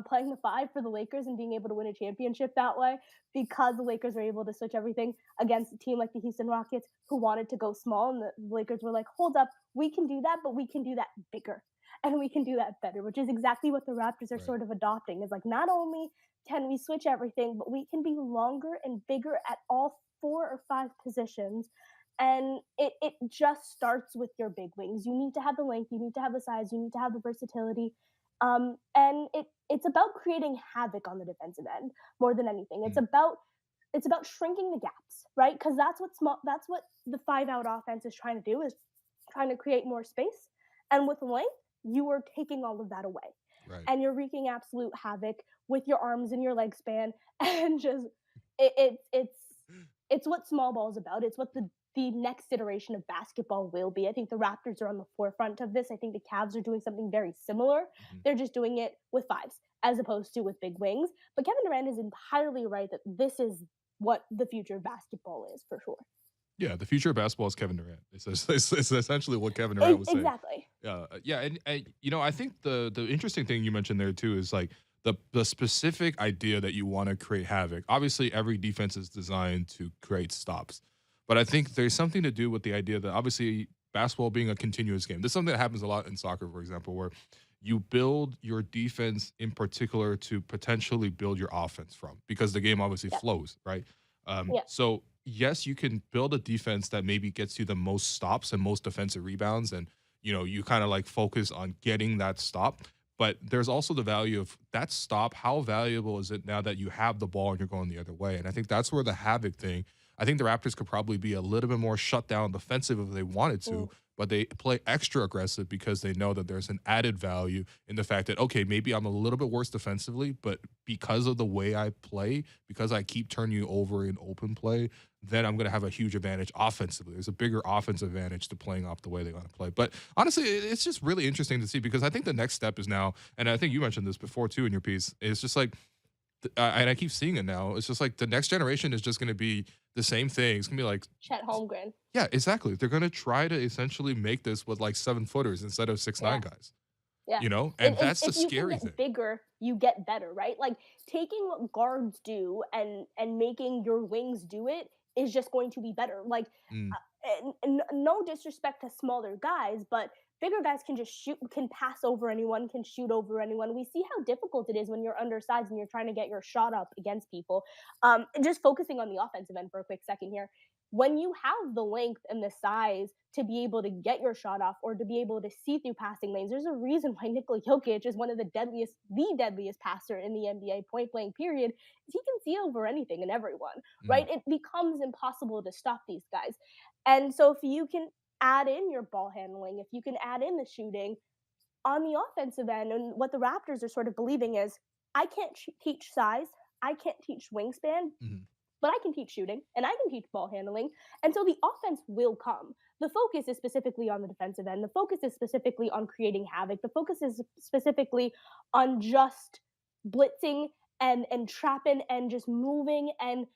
playing the 5 for the Lakers and being able to win a championship that way because the Lakers were able to switch everything against a team like the Houston Rockets who wanted to go small, and the Lakers were like, hold up, we can do that, but we can do that bigger, and we can do that better, which is exactly what the Raptors are sort of adopting. Is like, not only can we switch everything, but we can be longer and bigger at all 4 or 5 positions. And it just starts with your big wings. You need to have the length, you need to have the size, you need to have the versatility. And it's about creating havoc on the defensive end more than anything. It's about shrinking the gaps, right? Because that's what the 5-out offense is trying to do, is trying to create more space. And with length, you are taking all of that away. Right. And you're wreaking absolute havoc with your arms and your leg span. And just it's what small ball is about. It's what the next iteration of basketball will be. I think the Raptors are on the forefront of this. I think the Cavs are doing something very similar. Mm-hmm. They're just doing it with 5s as opposed to with big wings. But Kevin Durant is entirely right that this is what the future of basketball is, for sure. Yeah, the future of basketball is Kevin Durant. It's essentially what Kevin Durant was saying. Exactly. Yeah, and I think the interesting thing you mentioned there too is like the specific idea that you want to create havoc. Obviously, every defense is designed to create stops. But I think there's something to do with the idea that obviously basketball being a continuous game. This is something that happens a lot in soccer, for example, where you build your defense in particular to potentially build your offense from, because the game obviously flows, right? So yes, you can build a defense that maybe gets you the most stops and most defensive rebounds, and you kind of like focus on getting that stop. But there's also the value of that stop. How valuable is it now that you have the ball and you're going the other way? And I think that's where the havoc thing. I think the Raptors could probably be a little bit more shut down defensive if they wanted to, but they play extra aggressive because they know that there's an added value in the fact that, okay, maybe I'm a little bit worse defensively, but because of the way I play, because I keep turning you over in open play, then I'm going to have a huge advantage offensively. There's a bigger offensive advantage to playing off the way they want to play. But honestly, it's just really interesting to see, because I think the next step is now, and I think you mentioned this before too in your piece, it's just like, and I keep seeing it now, it's just like the next generation is just going to be the same thing. It's going to be like Chet Holmgren. Yeah, exactly. They're going to try to essentially make this with like 7-footers instead of 6'9" guys. Yeah. And that's the scary thing. If you get bigger, you get better, right? Like taking what guards do and making your wings do it is just going to be better. Like, and no disrespect to smaller guys, but bigger guys can just shoot, can pass over anyone, can shoot over anyone. We see how difficult it is when you're undersized and you're trying to get your shot up against people. Just focusing on the offensive end for a quick second here. When you have the length and the size to be able to get your shot off or to be able to see through passing lanes, there's a reason why Nikola Jokic is one of the deadliest passer in the NBA, point blank period. He can see over anything and everyone, right? It becomes impossible to stop these guys. And so if you can add in your ball handling, if you can add in the shooting on the offensive end, and what the Raptors are sort of believing is, I can't teach size, I can't teach wingspan, but I can teach shooting and I can teach ball handling. And so the offense will come. The focus is specifically on the defensive end. The focus is specifically on creating havoc. The focus is specifically on just blitzing and trapping and just moving and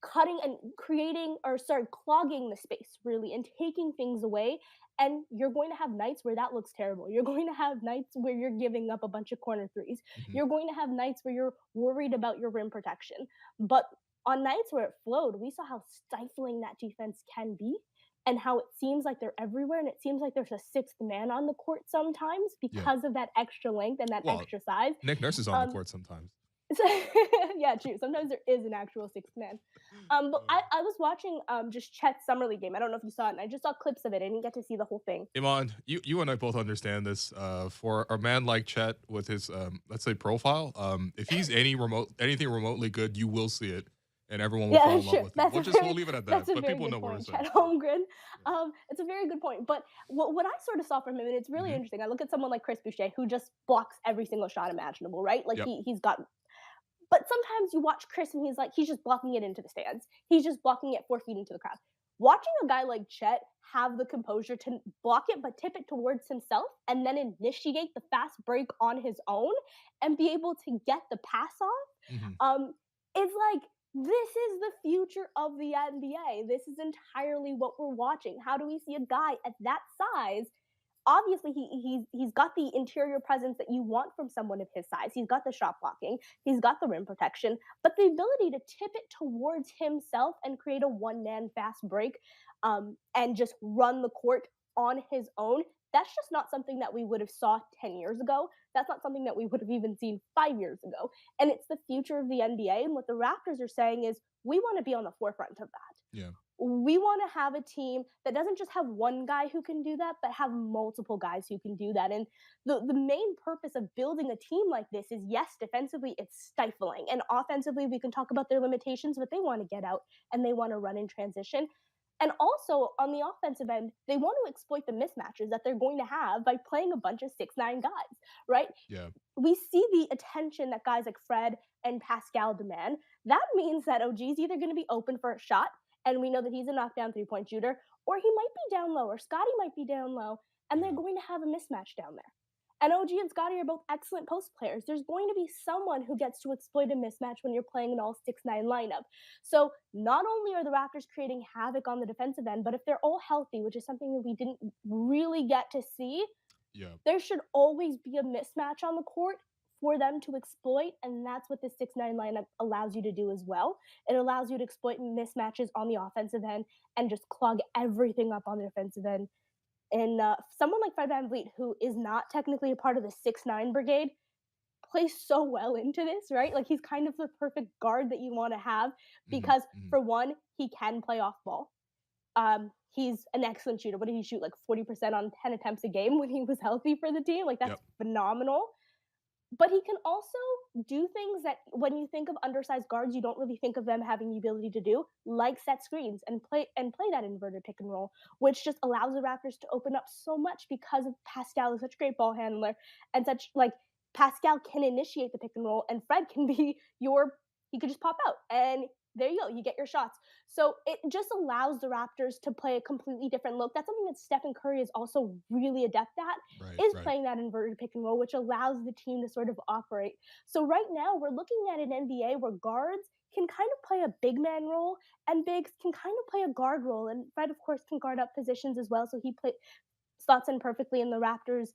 cutting and creating or clogging the space really and taking things away. And you're going to have nights where that looks terrible. You're going to have nights where you're giving up a bunch of corner threes. Mhm. You're going to have nights where you're worried about your rim protection. But on nights where it flowed, we saw how stifling that defense can be and how it seems like they're everywhere and it seems like there's a sixth man on the court sometimes Yeah. because of that extra length and that Well, extra size. Nick Nurse is on the Um, court sometimes. so, yeah, true. Sometimes there is an actual sixth man. But I was watching just Chet's summer league game. I don't know if you saw it, and I just saw clips of it. I didn't get to see the whole thing. Iman, you and I both understand this. For a man like Chet with his let's say profile, if he's anything remotely good, you will see it, and everyone will fall in love with him. We'll leave it at that. But people know what we're saying. Chet Holmgren. It's a very good point. But what I sort of saw from him, and it's really Mhm. interesting. I look at someone like Chris Boucher, who just blocks every single shot imaginable, right? Like Yep. he's got. But sometimes you watch Chris and he's just blocking it into the stands. He's just blocking it 4 feet into the crowd. Watching a guy like Chet have the composure to block it but tip it towards himself and then initiate the fast break on his own and be able to get the pass off Mhm. is like this is the future of the NBA. This is entirely what we're watching. How do we see a guy at that size? Obviously, he's got the interior presence that you want from someone of his size. He's got the shot blocking, he's got the rim protection, but the ability to tip it towards himself and create a one-man fast break, and just run the court on his own. That's just not something that we would have saw 10 years ago. That's not something that we would have even seen 5 years ago. And it's the future of the NBA. And what the Raptors are saying is we want to be on the forefront of that. Yeah. We want to have a team that doesn't just have one guy who can do that, but have multiple guys who can do that. And the main purpose of building a team like this is, yes, defensively it's stifling, and offensively we can talk about their limitations, but they want to get out and they want to run in transition. And also on the offensive end, they want to exploit the mismatches that they're going to have by playing a bunch of 6'9" guys, right? Yeah. We see the attention that guys like Fred and Pascal demand. That means that OG's either going to be open for a shot, and we know that he's a knockdown three-point shooter, or he might be down low, or Scotty might be down low, and they're going to have a mismatch down there. And OG and Scotty are both excellent post players. There's going to be someone who gets to exploit a mismatch when you're playing an all 6'9" lineup. So not only are the Raptors creating havoc on the defensive end, but if they're all healthy, which is something that we didn't really get to see, Yeah. there should always be a mismatch on the court for them to exploit, and that's what the 6'9" lineup allows you to do as well. It allows you to exploit mismatches on the offensive end and just clog everything up on the defensive end. And someone like Fred VanVleet, who is not technically a part of the 6'9" brigade, plays so well into this, right? Like he's kind of the perfect guard that you want to have because, for one, he can play off ball. He's an excellent shooter. What did he shoot? Like 40% on 10 attempts a game when he was healthy for the team. Like that's phenomenal. But he can also do things that when you think of undersized guards, you don't really think of them having the ability to do, like set screens and play that inverted pick and roll, which just allows the Raptors to open up so much because of Pascal is such a great ball handler and such like Pascal can initiate the pick and roll and Fred can be he could just pop out and there you go, you get your shots. So it just allows the Raptors to play a completely different look. That's something that Stephen Curry is also really adept at, playing that inverted pick and roll, which allows the team to sort of operate. So right now we're looking at an NBA where guards can kind of play a big man role and bigs can kind of play a guard role. And Fred, of course, can guard up positions as well. So he slots in perfectly in the Raptors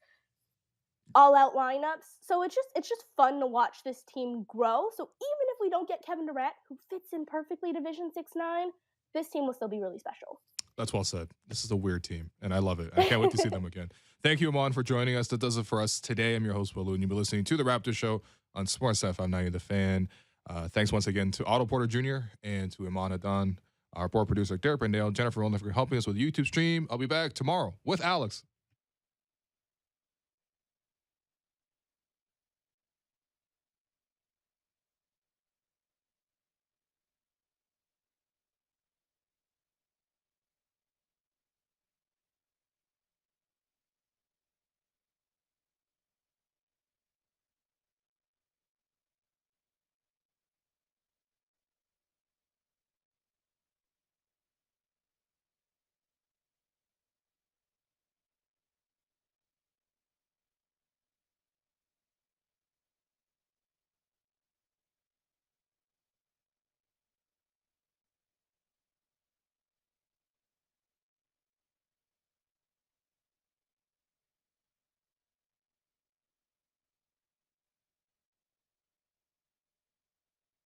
all-out lineups. So it's just fun to watch this team grow. So even if we don't get Kevin Durant, who fits in perfectly Division 6'9", this team will still be really special. That's well said. This is a weird team, and I love it. I can't wait to see them again. Thank you, Iman, for joining us. That does it for us today. I'm your host, Will Lou, and you've been listening to The Raptors Show on Sportsnet on 90 The Fan. Thanks once again to Otto Porter Jr. and to Iman Adan, our board producer, Derek Brandale, Jennifer Rolnick for helping us with the YouTube stream. I'll be back tomorrow with Alex.